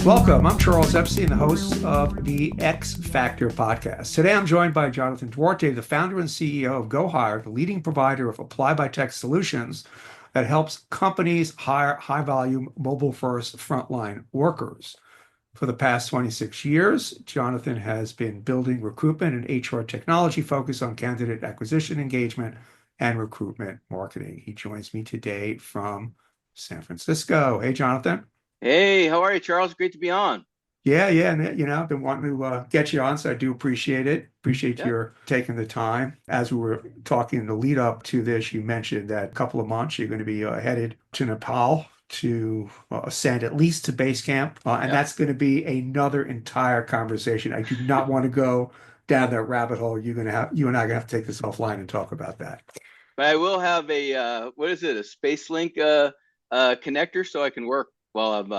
Welcome. I'm Charles Epstein, the host of the X Factor podcast. Today, I'm joined by Jonathan Duarte, the founder and CEO of GoHire, the leading provider of apply-by-text solutions that helps companies hire high-volume, mobile-first frontline workers. For the past 26 years, Jonathan has been building recruitment and HR technology focused on candidate acquisition, engagement, and recruitment marketing. He joins me today from San Francisco. Hey, Jonathan. Hey, how are you, Charles? Great to be on. Yeah, and I've been wanting to get you on, so I do appreciate it. Appreciate Yeah, your taking the time. As we were talking in the lead up to this, you mentioned that a couple of months you're going to be headed to Nepal to ascend at least to base camp, and yeah. that's going to be another entire conversation. I do not want to go down that rabbit hole. You and I are going to have to take this offline and talk about that. But I will have a what is it? A Space Link connector, so I can work while I'm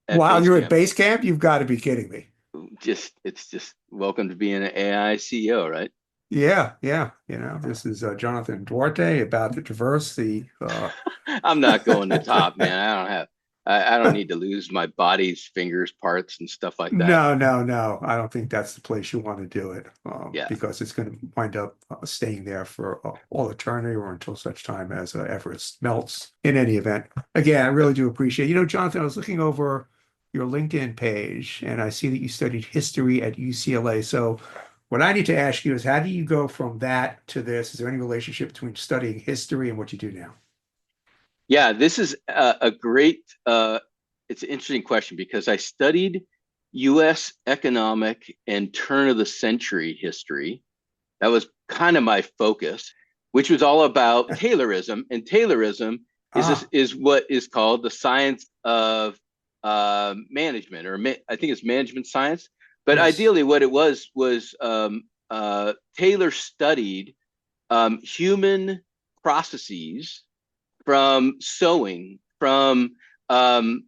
at While base you're at camp. base camp, you've got to be kidding me. It's just welcome to being an AI CEO, right? Yeah. This is Jonathan Duarte about the diversity. I'm not going to top, man. I don't need to lose my body's fingers, parts, and stuff like that. No. I don't think that's the place you want to do it Yeah, because it's going to wind up staying there for all eternity or until such time as Everest melts. In any event, again, I really do appreciate. Jonathan, I was looking over your LinkedIn page and I see that you studied history at UCLA. So what I need to ask you is, how do you go from that to this? Is there any relationship between studying history and what you do now? yeah. This is a great. It's an interesting question because I studied U.S. economic and turn of the century history. That was kind of my focus, which was all about Taylorism. And Taylorism Ah, is what is called the science of management, or I think it's management science. But yes. ideally, what it was Taylor studied human processes from sewing, from um,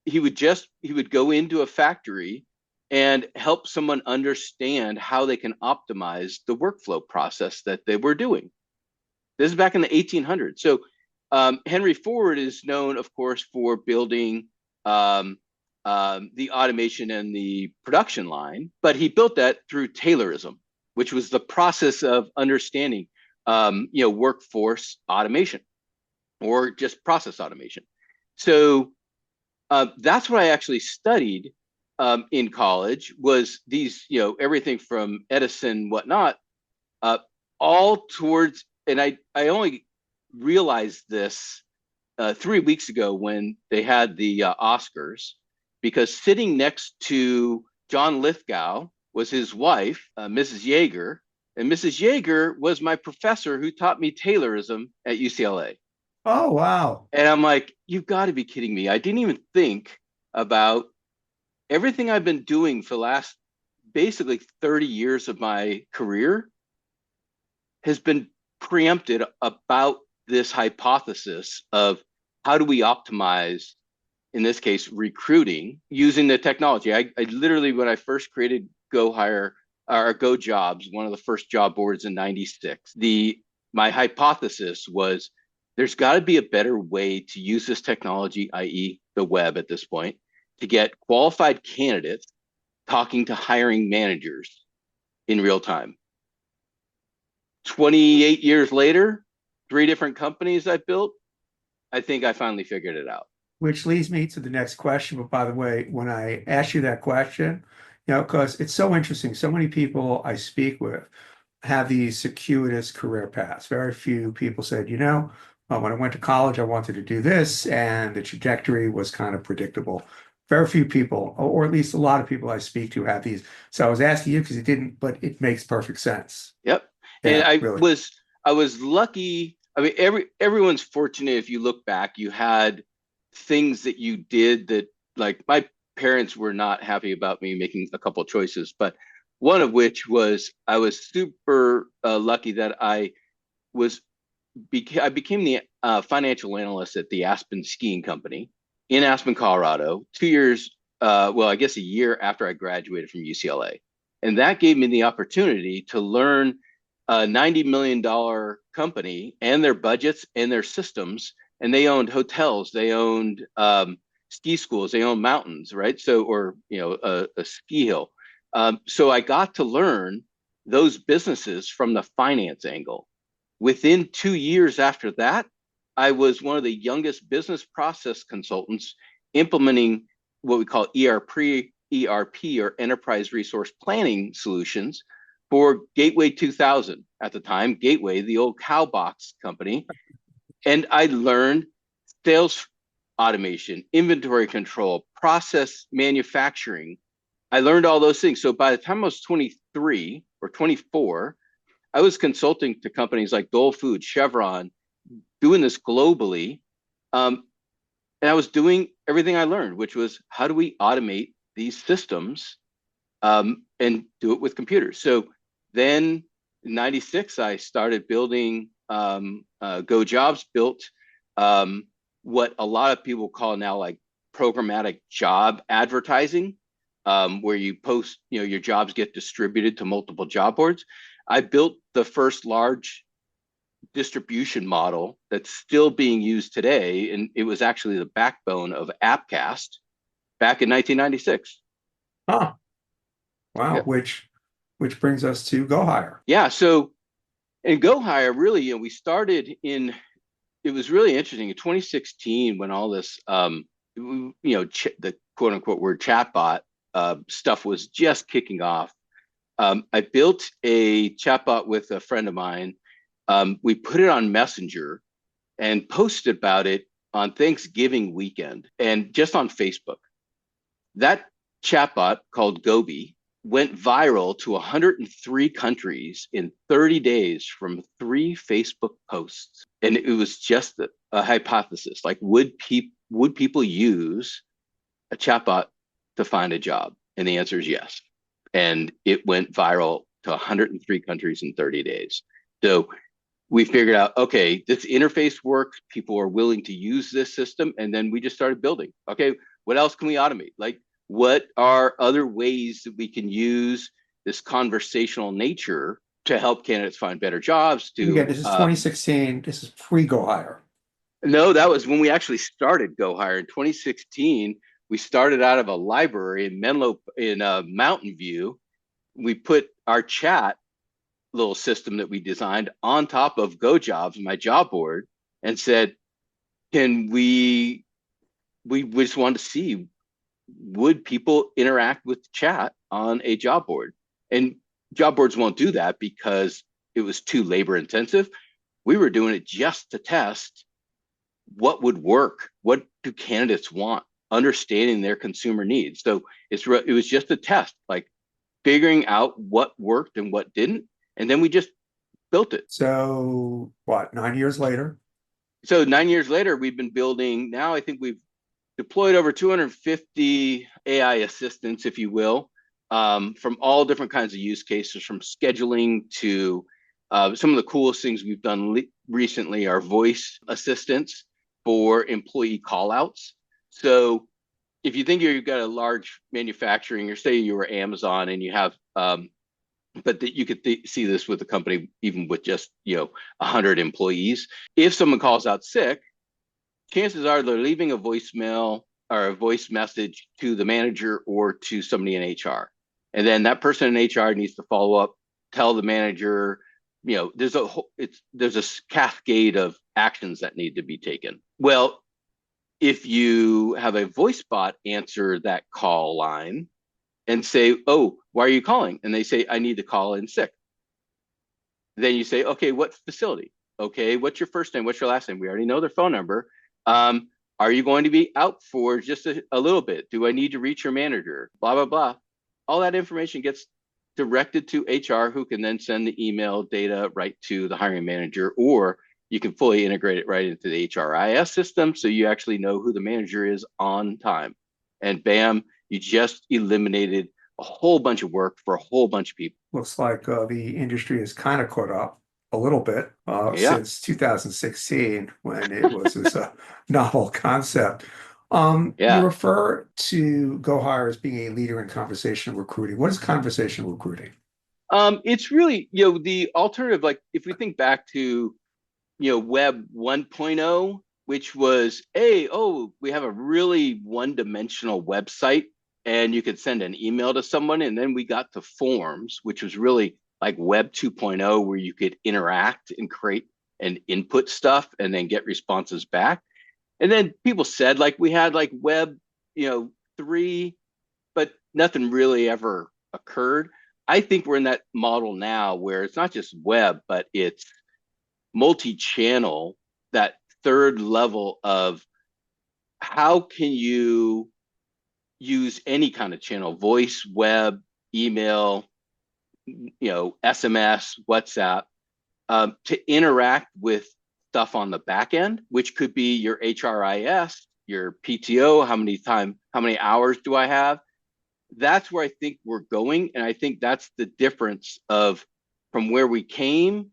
he would go into a factory and help someone understand how they can optimize the workflow process that they were doing. This is back in the 1800s. So Henry Ford is known, of course, for building the automation and the production line, but he built that through Taylorism, which was the process of understanding, workforce automation or just process automation. So that's what I actually studied in college, was these, everything from Edison, whatnot, uh, all towards, and I only realized this 3 weeks ago when they had the Oscars, because sitting next to John Lithgow was his wife, Mrs. Yeager, and Mrs. Yeager was my professor who taught me Taylorism at UCLA. Oh, wow. And I'm like, you've got to be kidding me. I didn't even think about everything I've been doing for the last basically 30 years of my career has been preempted about this hypothesis of how do we optimize, in this case, recruiting using the technology. I literally, when I first created GoHire or Go Jobs, one of the first job boards in '96, my hypothesis was there's got to be a better way to use this technology, i.e., the web at this point, to get qualified candidates talking to hiring managers in real time. 28 years later, 3 different companies I built, I think I finally figured it out. Which leads me to the next question. But by the way, when I ask you that question, because it's so interesting, so many people I speak with have these circuitous career paths. Very few people said, when I went to college, I wanted to do this, and the trajectory was kind of predictable. Very few people, or at least a lot of people I speak to, have these. So I was asking you because it didn't, but it makes perfect sense. Yep. And Yeah, really. I was lucky. I mean, everyone's fortunate. If you look back, you had things that you did that, like, my parents were not happy about me making a couple of choices, but one of which was I was super lucky that was I became the financial analyst at the Aspen Skiing Company in Aspen, Colorado, 2 years, well, I guess a year after I graduated from UCLA. And that gave me the opportunity to learn a $90 million company and their budgets and their systems. And they owned hotels, they owned ski schools. They own mountains, right? So, or a ski hill. So I got to learn those businesses from the finance angle. Within 2 years after that, I was one of the youngest business process consultants implementing what we call ERP or enterprise resource planning solutions for Gateway 2000 at the time, Gateway, the old cowbox company. And I learned sales automation, inventory control, process manufacturing. I learned all those things. So by the time I was 23 or 24, I was consulting to companies like Dole Food, Chevron, doing this globally. And I was doing everything I learned, which was how do we automate these systems and do it with computers. So then in 96, I started building GoJobs, built what a lot of people call now like programmatic job advertising, where you post, your jobs get distributed to multiple job boards. I built the first large distribution model that's still being used today, and it was actually the backbone of Appcast back in 1996. Huh. Wow. Yeah, Which brings us to GoHire. yeah. So in GoHire, really, we started in. It was really interesting in 2016 when all this, the quote unquote word chatbot stuff was just kicking off. I built a chatbot with a friend of mine. We put it on Messenger and posted about it on Thanksgiving weekend and just on Facebook. That chatbot called Gobi went viral to 103 countries in 30 days from 3 Facebook posts. And it was just a hypothesis, like would people use a chatbot to find a job? And the answer is yes. And it went viral to 103 countries in 30 days. So we figured out, okay, this interface works. People are willing to use this system. And then we just started building. Okay, what else can we automate? Like, what are other ways that we can use this conversational nature to help candidates find better jobs? Again, this is 2016. This is pre-GoHire. No, that was when we actually started GoHire in 2016. We started out of a library in Menlo in Mountain View. We put our chat little system that we designed on top of GoJobs, my job board, and said, can we just wanted to see, would people interact with chat on a job board? And job boards won't do that because it was too labor intensive. We were doing it just to test what would work. What do candidates want? Understanding their consumer needs. So it was just a test, like figuring out what worked and what didn't. And then we just built it. So what, 9 years later? So 9 years later, we've been building. Now I think we've deployed over 250 AI assistants, if you will, from all different kinds of use cases, from scheduling to some of the coolest things we've done recently are voice assistants for employee callouts. So if you think you've got a large manufacturing, or say you were Amazon and you have, but that you could see this with a company, even with just 100 employees. If someone calls out sick, chances are they're leaving a voicemail or a voice message to the manager or to somebody in HR. And then that person in HR needs to follow up, tell the manager, there's a cascade of actions that need to be taken. Well, if you have a voice bot answer that call line and say, oh, why are you calling? And they say, I need to call in sick. Then you say, okay, what facility? Okay, what's your first name? What's your last name? We already know their phone number. Are you going to be out for just a little bit? Do I need to reach your manager? Blah, blah, blah. All that information gets directed to HR, who can then send the email data right to the hiring manager, or you can fully integrate it right into the HRIS system so you actually know who the manager is on time. And bam, you just eliminated a whole bunch of work for a whole bunch of people. Looks like the industry has kind of caught up a little bit Yeah. since 2016 when it was this novel concept. You Yeah. refer to GoHire as being a leader in conversational recruiting. What is conversational recruiting? It's really, the alternative, like if we think back to, Web 1.0, which was, hey, oh, we have a really one-dimensional website and you could send an email to someone. And then we got to forms, which was really like Web 2.0, where you could interact and create and input stuff and then get responses back. And then people said like we had like Web, 3, but nothing really ever occurred. I think we're in that model now where it's not just web, but it's multi-channel, that third level of how can you use any kind of channel, voice, web, email, SMS, WhatsApp, to interact with stuff on the back end, which could be your HRIS, your PTO, how many hours do I have? That's where I think we're going. And I think that's the difference of from where we came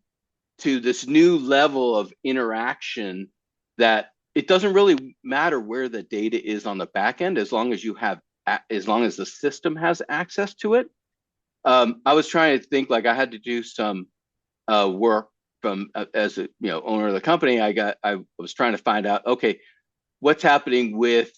to this new level of interaction, that it doesn't really matter where the data is on the back end, as long as as long as the system has access to it. I was trying to think, like I had to do some work from as a owner of the company. I was trying to find out, okay, what's happening with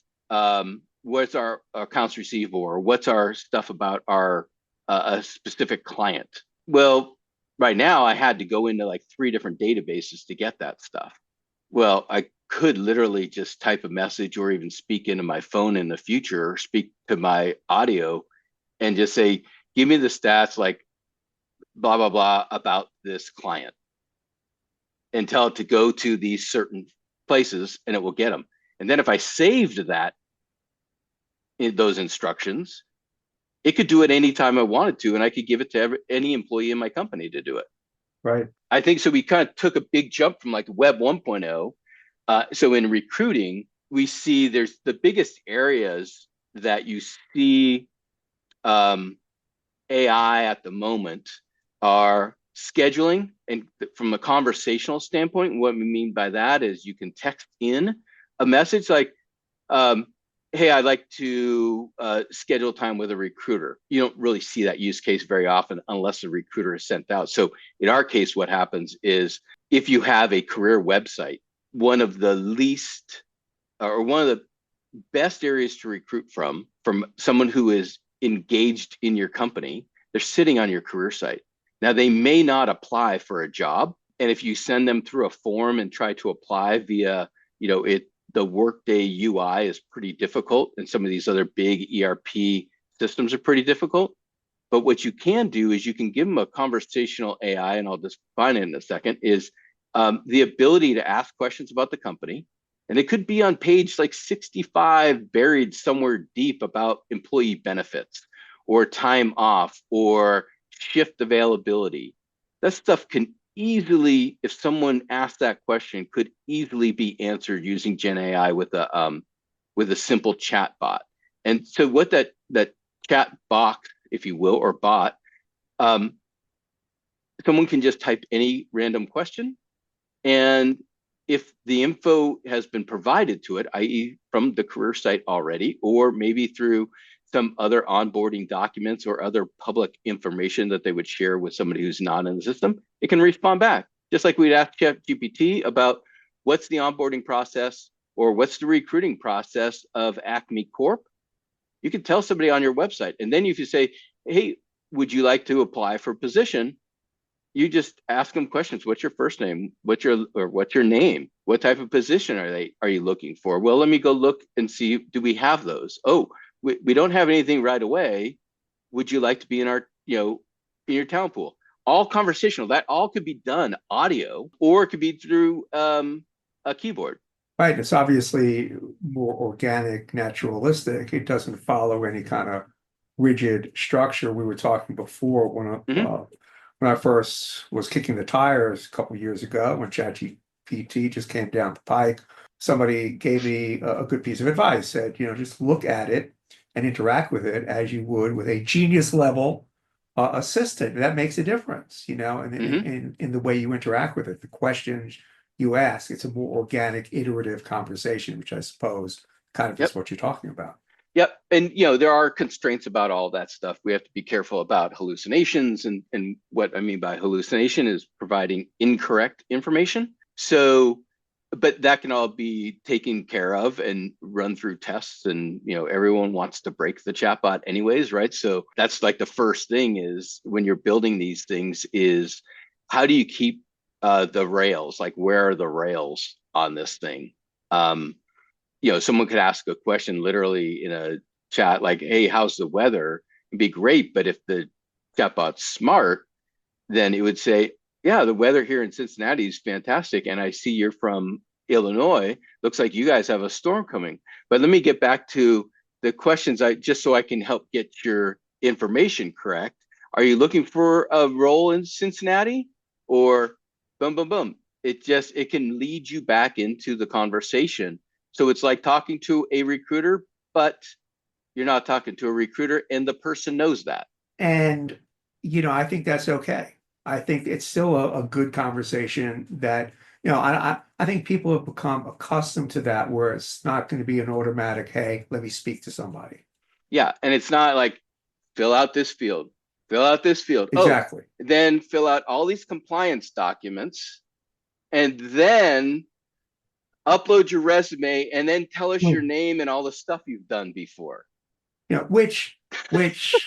what's our accounts receivable, or what's our stuff about our a specific client. Well, right now I had to go into like 3 different databases to get that stuff. Well, I could literally just type a message or even speak into my phone in the future, or speak to my audio and just say, give me the stats like blah, blah, blah about this client, and tell it to go to these certain places and it will get them. And then if I saved that in those instructions, it could do it anytime I wanted to, and I could give it to any employee in my company to do it. Right. I think so. We kind of took a big jump from like Web 1.0. So in recruiting, we see there's the biggest areas that you see AI at the moment are scheduling. And from a conversational standpoint, what we mean by that is you can text in a message like, hey, I'd like to schedule time with a recruiter. You don't really see that use case very often unless the recruiter is sent out. So in our case, what happens is if you have a career website, one of the least or one of the best areas to recruit from someone who is engaged in your company, they're sitting on your career site. Now, they may not apply for a job. And if you send them through a form and try to apply via, the Workday UI is pretty difficult, and some of these other big ERP systems are pretty difficult. But what you can do is you can give them a conversational AI, and I'll just define it in a second, is the ability to ask questions about the company. And it could be on page like 65, buried somewhere deep, about employee benefits or time off or shift availability. That stuff can easily, if someone asked that question, could easily be answered using Gen AI with a simple chat bot. And so what that chat box, if you will, or bot, someone can just type any random question, and if the info has been provided to it, i.e. from the career site already, or maybe through some other onboarding documents or other public information that they would share with somebody who's not in the system, it can respond back. Just like we'd ask ChatGPT about what's the onboarding process or what's the recruiting process of Acme Corp. You can tell somebody on your website. And then if you say, hey, would you like to apply for a position? You just ask them questions. What's your first name? What's your name? What type of position are you looking for? Well, let me go look and see, do we have those? Oh, we don't have anything right away. Would you like to be in our, in your talent pool? All conversational. That all could be done audio, or it could be through a keyboard. Right. It's obviously more organic, naturalistic. It doesn't follow any kind of rigid structure. We were talking before when I first was kicking the tires a couple of years ago, when ChatGPT just came down the pike. Somebody gave me a good piece of advice, said, just look at it and interact with it as you would with a genius level assistant. That makes a difference, in the way you interact with it, the questions you ask. It's a more organic, iterative conversation, which I suppose kind of is what you're talking about. Yep. And, there are constraints about all that stuff. We have to be careful about hallucinations. And what I mean by hallucination is providing incorrect information. So but that can all be taken care of and run through tests, and everyone wants to break the chatbot anyways, right? So that's like the first thing is when you're building these things is how do you keep the rails, like where are the rails on this thing? Someone could ask a question literally in a chat like, hey, how's the weather? It'd be great, but if the chatbot's smart, then it would say, yeah, the weather here in Cincinnati is fantastic. And I see you're from Illinois. Looks like you guys have a storm coming. But let me get back to the questions just so I can help get your information correct. Are you looking for a role in Cincinnati or boom, boom, boom? It can lead you back into the conversation. So it's like talking to a recruiter, but you're not talking to a recruiter and the person knows that. And, I think that's okay. I think it's still a good conversation that, I think people have become accustomed to that where it's not going to be an automatic, hey, let me speak to somebody. Yeah. And it's not like fill out this field, fill out this field. Oh, Exactly. then fill out all these compliance documents and then upload your resume and then tell us your Hmm. name and all the stuff you've done before. Which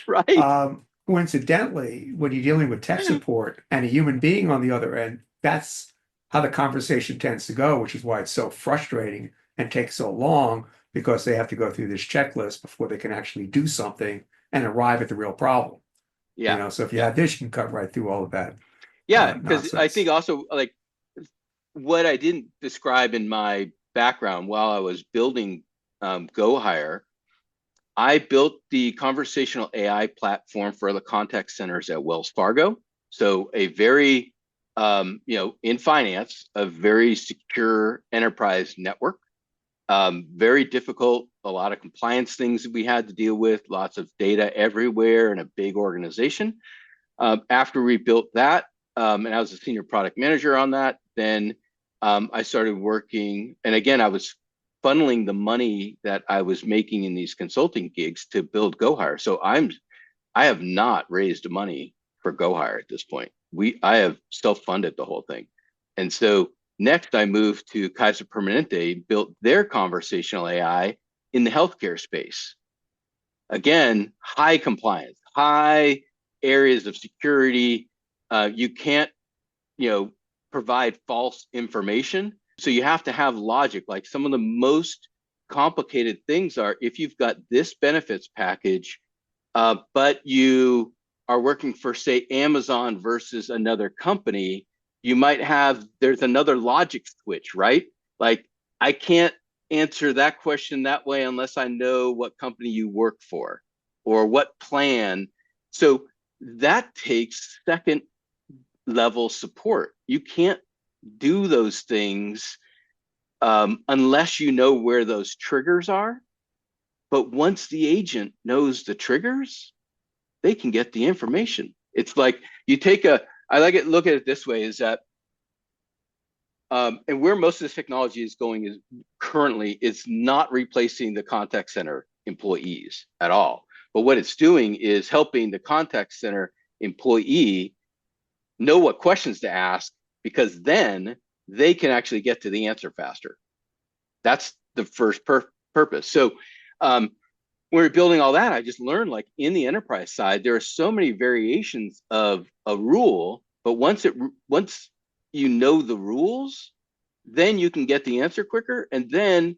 Right. coincidentally, when you're dealing with tech support and a human being on the other end, that's how the conversation tends to go, which is why it's so frustrating and takes so long because they have to go through this checklist before they can actually do something and arrive at the real problem. Yeah. So if you Yeah. had this, you can cut right through all of that Yeah. Because I think nonsense. also like what I didn't describe in my background while I was building GoHire, I built the conversational AI platform for the contact centers at Wells Fargo. So a very, in finance, a very secure enterprise network. Very difficult, a lot of compliance things that we had to deal with, lots of data everywhere in a big organization. After we built that, and I was a senior product manager on that, then I started working, and again, I was funneling the money that I was making in these consulting gigs to build GoHire. So I have not raised money for GoHire at this point. I have self-funded the whole thing. And so next I moved to Kaiser Permanente, built their conversational AI in the healthcare space. Again, high compliance, high areas of security. You can't, you know, provide false information. So you have to have logic. Like some of the most complicated things are if you've got this benefits package, but you are working for, say, Amazon versus another company, you might have, there's another logic switch, right? Like I can't answer that question that way unless I know what company you work for or what plan. So that takes second level support. You can't do those things unless you know where those triggers are. But once the agent knows the triggers, they can get the information. It's like you take I like it, look at it this way is that, and where most of this technology is going is currently, it's not replacing the contact center employees at all. But what it's doing is helping the contact center employee know what questions to ask because then they can actually get to the answer faster. That's the first purpose. So when we're building all that, I just learned like in the enterprise side, there are so many variations of a rule, but once you know the rules, then you can get the answer quicker, and then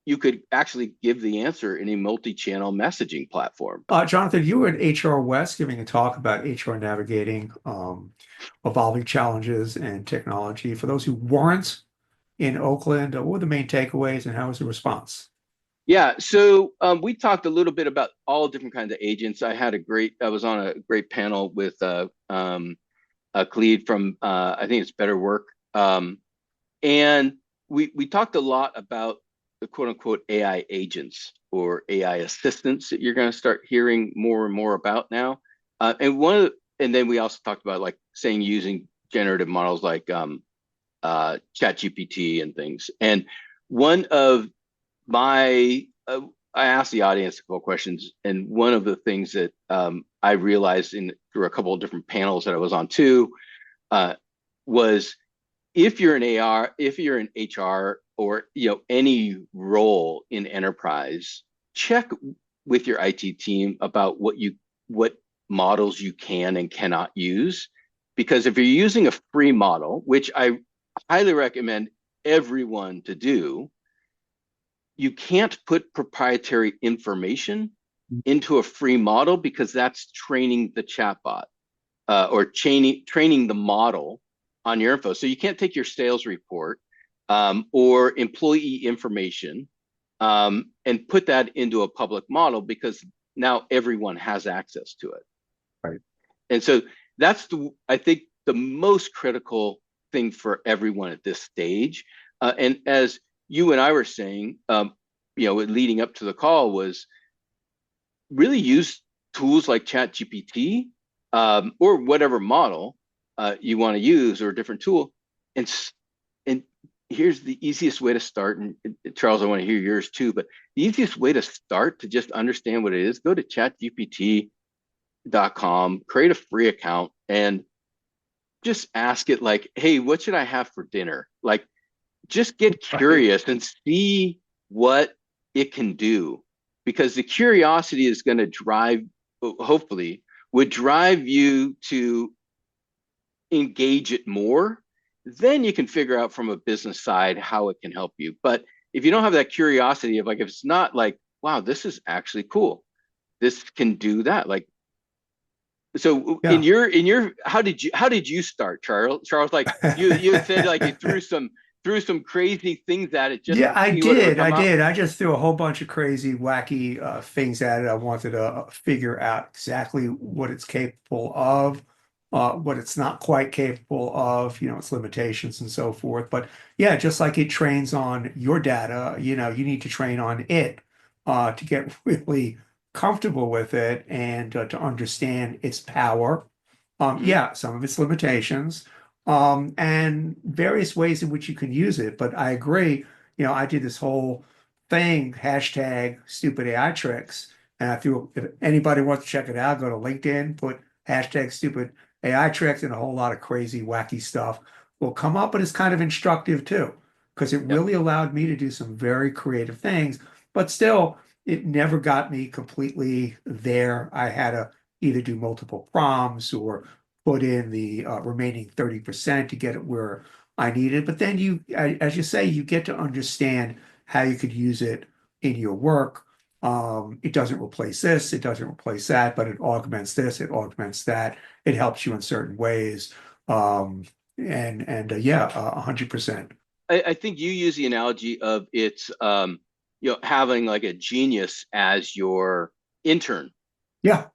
you could actually give the answer in a multi-channel messaging platform. Jonathan, you were at HR West giving a talk about HR navigating evolving challenges and technology. For those who weren't in Oakland, what were the main takeaways and how was the response? Yeah, so we talked a little bit about all different kinds of agents. I was on a great panel with a Khalid from I think it's Better Work, and we talked a lot about the quote unquote AI agents or AI assistants that you're going to start hearing more and more about now. And then we also talked about like saying using generative models like ChatGPT and things. And one of my I asked the audience a couple of questions, and one of the things that I realized through a couple of different panels that I was on too was if you're an AR, if you're an HR, or any role in enterprise, check with your IT team about what models you can and cannot use. Because if you're using a free model, which I highly recommend everyone to do, you can't put proprietary information into a free model because that's training the chatbot or training the model on your info. So you can't take your sales report or employee information and put that into a public model because now everyone has access to it. Right. And so that's I think the most critical thing for everyone at this stage. And as you and I were saying, leading up to the call, was really use tools like ChatGPT or whatever model you want to use, or a different tool. And here's the easiest way to start. And Charles, I want to hear yours too. But the easiest way to start to just understand what it is, go to chatgpt.com, create a free account, and just ask it like, hey, what should I have for dinner? Like, just get curious and see what it can do, because the curiosity is going to hopefully would drive you to engage it more. Then you can figure out from a business side how it can help you. But if you don't have that curiosity of, like, if it's not like, wow, this is actually cool, this can do that, like, so Yeah. in your how did you start, Charles? Like, you said, like, you threw some crazy things at it just Yeah, to I see what it would did. come I out. did. I just threw a whole bunch of crazy, wacky things at it. I wanted to figure out exactly what it's capable of, what it's not quite capable of, its limitations and so forth. But yeah, just like it trains on your data, you need to train on it to get really comfortable with it and to understand its power. Mhm. Yeah, some of its limitations, and various ways in which you can use it. But I agree. I did this whole thing, hashtag stupid AI tricks. And if anybody wants to check it out, go to LinkedIn, put hashtag stupid AI tricks, and a whole lot of crazy, wacky stuff will come up. But it's kind of instructive too, because it Yep. really allowed me to do some very creative things. But still, it never got me completely there. I had to either do multiple prompts or put in the remaining 30% to get it where I need it. But then as you say, you get to understand how you could use it in your work. It doesn't replace this, it doesn't replace that, but it augments this, it augments that. It helps you in certain ways. And yeah, 100%. I think you use the analogy of it's having like a genius as your intern. Yeah,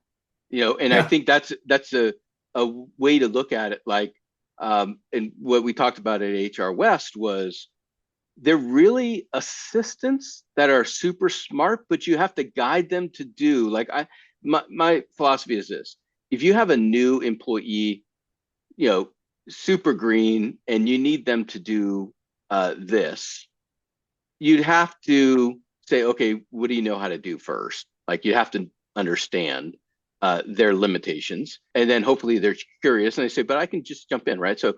And I yeah, think that's a way to look at it. Like, and what we talked about at HR West was, they're really assistants that are super smart, but you have to guide them to do, like, my philosophy is this: if you have a new employee, you know, super green, and you need them to do this, you'd have to say, okay, what do you know how to do first? Like, you have to understand their limitations, and then hopefully they're curious and they say, but I can just jump in, right? So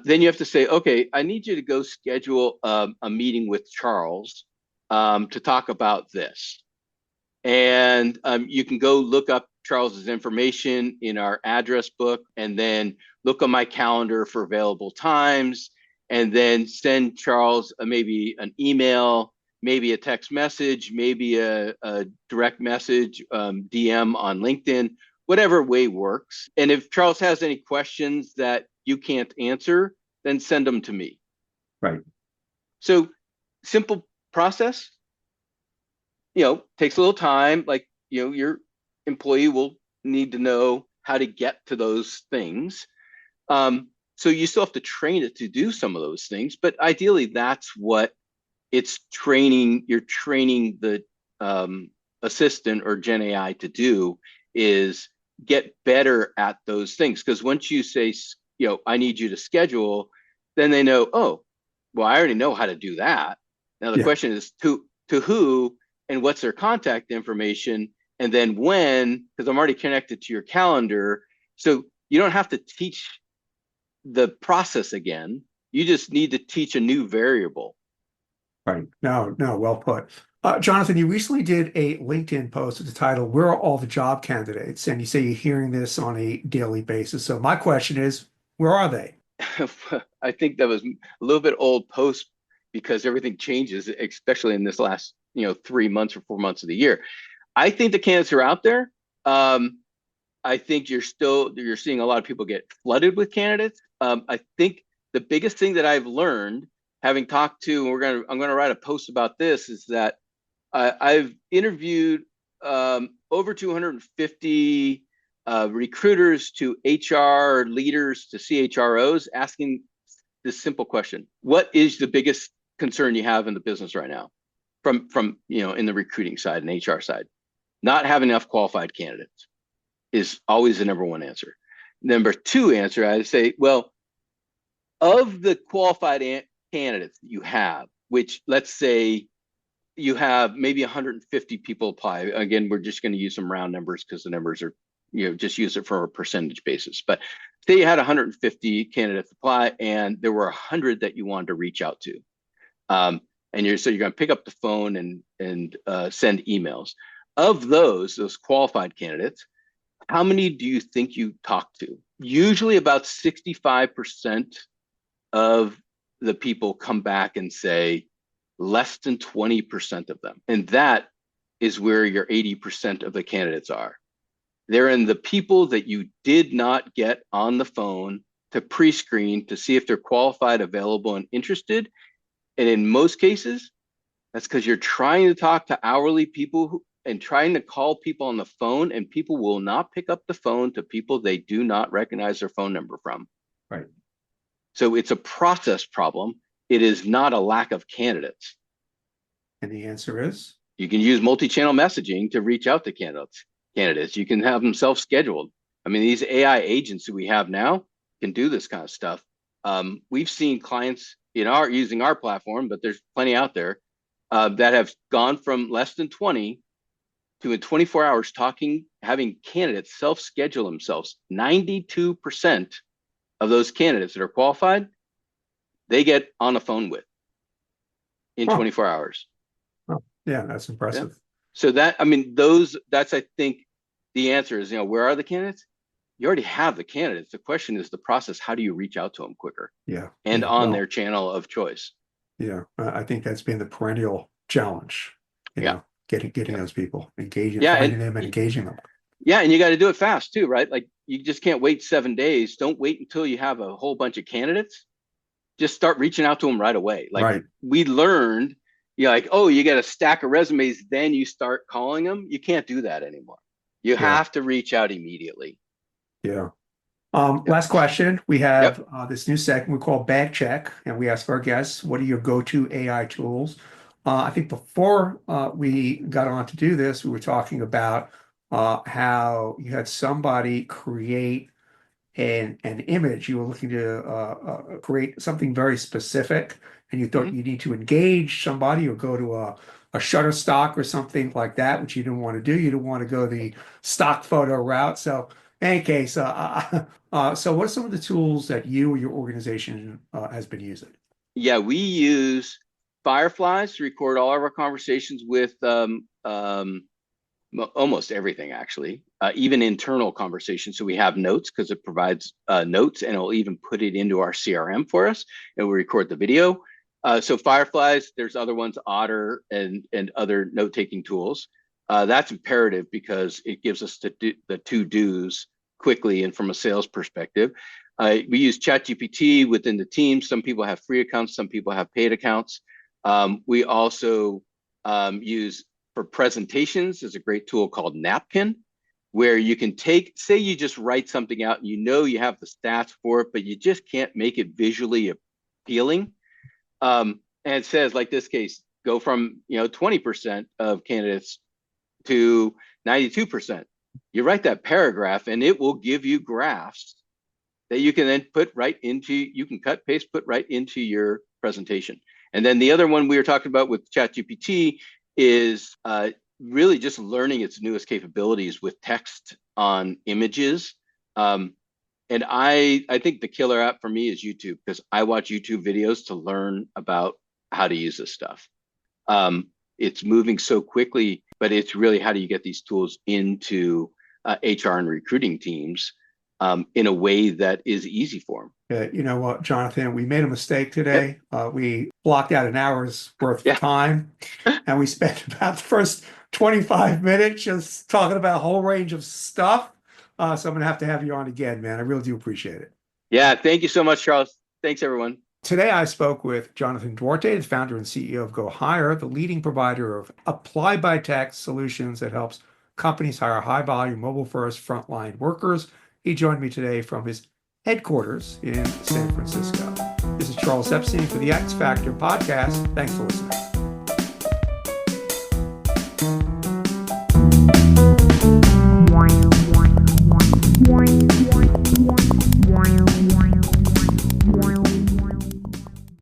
then you have to say, okay, I need you to go schedule a meeting with Charles to talk about this. And you can go look up Charles's information in our address book, and then look on my calendar for available times, and then send Charles maybe an email, maybe a text message, maybe a direct message, DM on LinkedIn, whatever way works. And if Charles has any questions that you can't answer, then send them to me. right. So, simple process, takes a little time. Like, your employee will need to know how to get to those things. So you still have to train it to do some of those things, but ideally that's what it's training. You're training the assistant or Gen AI to do, is get better at those things. Because once you say, I need you to schedule, then they know, oh, well, I already know how to do that. Now the Yeah, question is, to who, and what's their contact information, and then when, because I'm already connected to your calendar. So you don't have to teach the process again. You just need to teach a new variable. Right. No, no, well put. Jonathan, you recently did a LinkedIn post with the title, Where are all the job candidates? And you say you're hearing this on a daily basis. So my question is, where are they? I think that was a little bit old post because everything changes, especially in this last 3 months or 4 months of the year. I think the candidates are out there. I think you're seeing a lot of people get flooded with candidates. I think the biggest thing that I've learned, having talked to, and I'm gonna write a post about this, is that I've interviewed over 250 recruiters to HR leaders to CHROs, asking this simple question: what is the biggest concern you have in the business right now, from in the recruiting side and HR side? Not having enough qualified candidates is always the number one answer. Number two answer, I say, well, of the qualified candidates that you have, which let's say you have maybe 150 people apply. Again, we're just going to use some round numbers because the numbers are, just use it for a percentage basis. But say you had 150 candidates apply and there were 100 that you wanted to reach out to. And you're going to pick up the phone and send emails. Of those qualified candidates, how many do you think you talked to? Usually about 65% of the people come back and say less than 20% of them. And that is where your 80% of the candidates are. They're in the people that you did not get on the phone to pre-screen to see if they're qualified, available, and interested. And in most cases, that's because you're trying to talk to hourly people and trying to call people on the phone, and people will not pick up the phone to people they do not recognize their phone number from. Right. So it's a process problem. It is not a lack of candidates. And the answer is? You can use multi-channel messaging to reach out to candidates. You can have them self-scheduled. I mean, these AI agents that we have now can do this kind of stuff. We've seen clients using our platform, but there's plenty out there that have gone from less than 20 to, in 24 hours, having candidates self-schedule themselves. 92% of those candidates that are qualified, they get on the phone with in 24 hours. Oh, yeah, that's impressive. Yeah. So that's, I think the answer is, where are the candidates? You already have the candidates. The question is the process. How do you reach out to them quicker? Yeah. And on their channel of choice. Yeah. I think that's been the perennial challenge, getting those people, finding them and engaging them. Yeah. And you got to do it fast too, right? Like, you just can't wait 7 days. Don't wait until you have a whole bunch of candidates. Just start reaching out to them right away. Like, we learned, you got a stack of resumes, then you start calling them. You can't do that anymore. You have to reach out immediately. Yeah. Last question. We have this new segment we call Bag Check, and we ask our guests, what are your go-to AI tools? I think before we got on to do this, we were talking about how you had somebody create an image. You were looking to create something very specific, and you thought you need to engage somebody or go to a Shutterstock or something like that, which you didn't want to do. You didn't want to go the stock photo route. So in any case, so what are some of the tools that you or your organization has been using? Yeah, we use Fireflies to record all of our conversations with almost everything, actually, even internal conversations. So we have notes because it provides notes, and it'll even put it into our CRM for us, and we record the video. So Fireflies, there's other ones, Otter and other note-taking tools. That's imperative because it gives us the to-dos quickly and from a sales perspective. We use ChatGPT within the team. Some people have free accounts, some people have paid accounts. We also use, for presentations, is a great tool called Napkin, where you can say you just write something out and you have the stats for it, but you just can't make it visually appealing. And it says, like this case, go from 20% of candidates to 92%. You write that paragraph and it will give you graphs that you can then you can cut, paste, put right into your presentation. And then the other one we were talking about with ChatGPT is really just learning its newest capabilities with text on images. And And I think the killer app for me is YouTube, because I watch YouTube videos to learn about how to use this stuff. It's moving so quickly, but it's really, how do you get these tools into HR and recruiting teams in a way that is easy for them? You know what, Jonathan, we made a mistake Yep. today. We blocked out an hour's worth of Yeah. time, and we spent about the first 25 minutes just talking about a whole range of stuff. So I'm gonna have you on again, man. I really do appreciate it. Yeah. Thank you so much, Charles. Thanks, everyone. Today, I spoke with Jonathan Duarte, the founder and CEO of GoHire, the leading provider of apply by text solutions that helps companies hire high volume, mobile first frontline workers. He joined me today from his headquarters in San Francisco. This is Charles Epstein for the AIX Factor podcast. Thanks for listening.